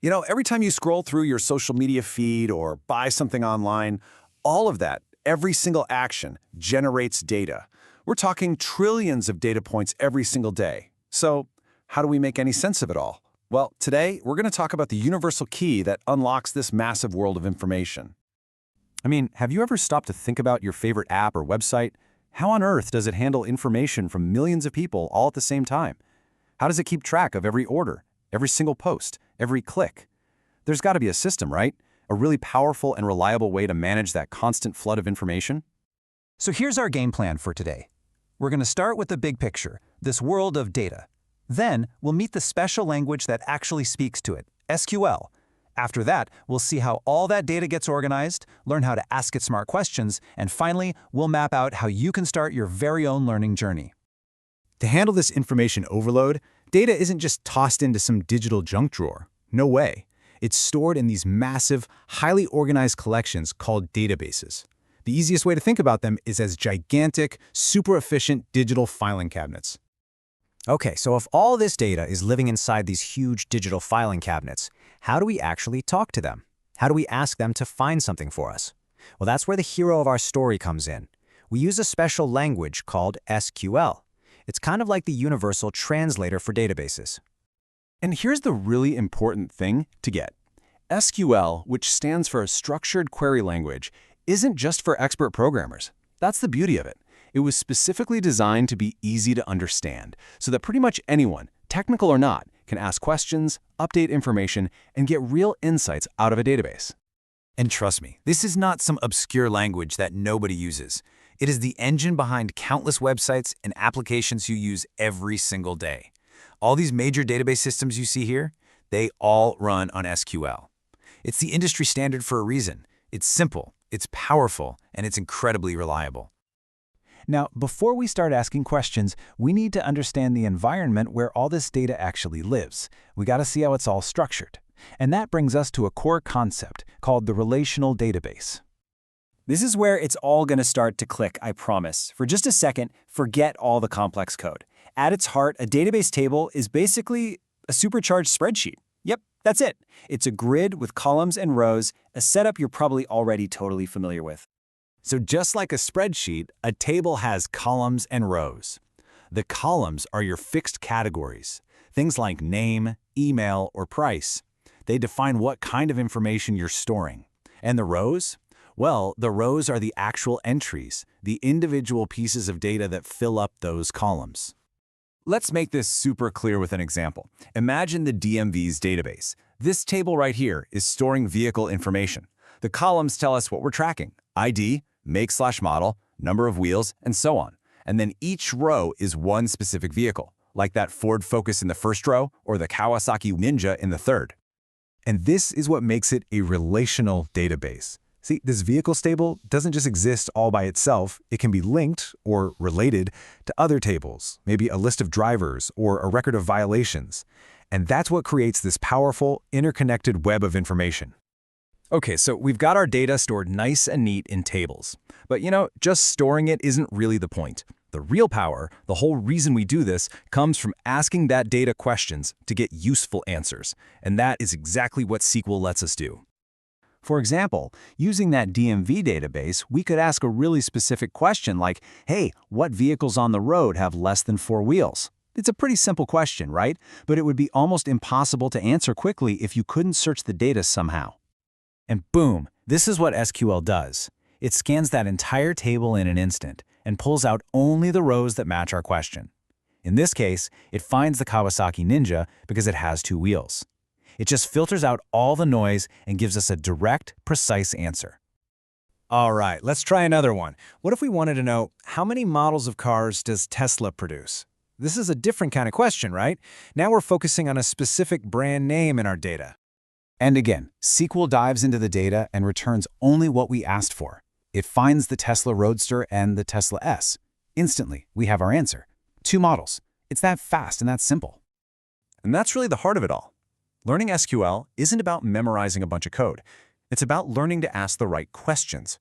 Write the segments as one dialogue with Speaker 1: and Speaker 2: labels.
Speaker 1: Every time you scroll through your social media feed or buy something online, all of that, every single action, generates data. We're talking trillions of data points every single day. So, how do we make any sense of it all? Well, today, we're going to talk about the universal key that unlocks this massive world of information.
Speaker 2: Have you ever stopped to think about your favorite app or website? How on earth does it handle information from millions of people all at the same time? How does it keep track of every order, every single post, every click? There's got to be a system, right? A really powerful and reliable way to manage that constant flood of information?
Speaker 3: So here's our game plan for today. We're going to start with the big picture, this world of data. Then we'll meet the special language that actually speaks to it, SQL. After that, we'll see how all that data gets organized, learn how to ask it smart questions, and finally, we'll map out how you can start your very own learning journey.
Speaker 4: To handle this information overload, data isn't just tossed into some digital junk drawer. No way. It's stored in these massive, highly organized collections called databases. The easiest way to think about them is as gigantic, super efficient digital filing cabinets.
Speaker 5: Okay, so if all this data is living inside these huge digital filing cabinets, how do we actually talk to them? How do we ask them to find something for us? Well, that's where the hero of our story comes in. We use a special language called SQL. It's kind of like the universal translator for databases.
Speaker 1: And here's the really important thing to get. SQL, which stands for Structured Query Language, isn't just for expert programmers. That's the beauty of it. It was specifically designed to be easy to understand, so that pretty much anyone, technical or not, can ask questions, update information, and get real insights out of a database.
Speaker 5: And trust me, this is not some obscure language that nobody uses. It is the engine behind countless websites and applications you use every single day. All these major database systems you see here, they all run on SQL. It's the industry standard for a reason. It's simple, it's powerful, and it's incredibly reliable.
Speaker 3: Now, before we start asking questions, we need to understand the environment where all this data actually lives. We got to see how it's all structured. And that brings us to a core concept called the relational database.
Speaker 6: This is where it's all going to start to click, I promise. For just a second, forget all the complex code. At its heart, a database table is basically a supercharged spreadsheet. Yep, that's it. It's a grid with columns and rows, a setup you're probably already totally familiar with.
Speaker 2: So just like a spreadsheet, a table has columns and rows. The columns are your fixed categories, things like name, email, or price. They define what kind of information you're storing. And the rows? Well, the rows are the actual entries, the individual pieces of data that fill up those columns. Let's make this super clear with an example. Imagine the DMV's database. This table right here is storing vehicle information. The columns tell us what we're tracking: ID, make/model, number of wheels, and so on. And then each row is one specific vehicle, like that Ford Focus in the first row or the Kawasaki Ninja in the third.
Speaker 4: And this is what makes it a relational database. See, this vehicles table doesn't just exist all by itself. It can be linked or related to other tables, maybe a list of drivers or a record of violations. And that's what creates this powerful, interconnected web of information.
Speaker 2: Okay, so we've got our data stored nice and neat in tables. But just storing it isn't really the point. The real power, the whole reason we do this, comes from asking that data questions to get useful answers. And that is exactly what SQL lets us do.
Speaker 3: For example, using that DMV database, we could ask a really specific question like, hey, what vehicles on the road have less than 4 wheels? It's a pretty simple question, right? But it would be almost impossible to answer quickly if you couldn't search the data somehow. And boom, this is what SQL does. It scans that entire table in an instant and pulls out only the rows that match our question. In this case, it finds the Kawasaki Ninja because it has 2 wheels. It just filters out all the noise and gives us a direct, precise answer.
Speaker 5: All right, let's try another one. What if we wanted to know how many models of cars does Tesla produce? This is a different kind of question, right? Now we're focusing on a specific brand name in our data.
Speaker 3: And again, SQL dives into the data and returns only what we asked for. It finds the Tesla Roadster and the Tesla S. Instantly, we have our answer. 2 models. It's that fast and that simple.
Speaker 2: And that's really the heart of it all. Learning SQL isn't about memorizing a bunch of code. It's about learning to ask the right questions.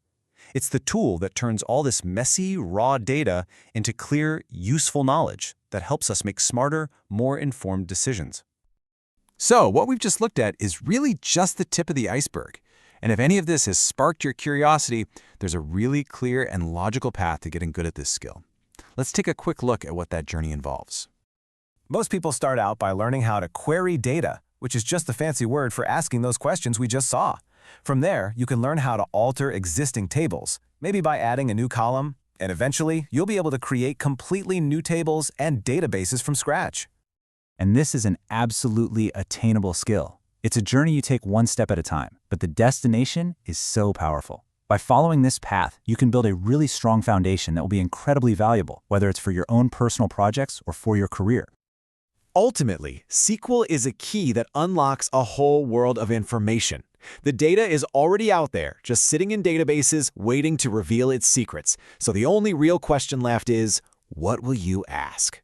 Speaker 2: It's the tool that turns all this messy, raw data into clear, useful knowledge that helps us make smarter, more informed decisions.
Speaker 1: So what we've just looked at is really just the tip of the iceberg. And if any of this has sparked your curiosity, there's a really clear and logical path to getting good at this skill. Let's take a quick look at what that journey involves.
Speaker 2: Most people start out by learning how to query data, which is just the fancy word for asking those questions we just saw. From there, you can learn how to alter existing tables, maybe by adding a new column, and eventually, you'll be able to create completely new tables and databases from scratch.
Speaker 3: And this is an absolutely attainable skill. It's a journey you take one step at a time, but the destination is so powerful. By following this path, you can build a really strong foundation that will be incredibly valuable, whether it's for your own personal projects or for your career.
Speaker 1: Ultimately, SQL is a key that unlocks a whole world of information. The data is already out there, just sitting in databases, waiting to reveal its secrets. So the only real question left is, what will you ask?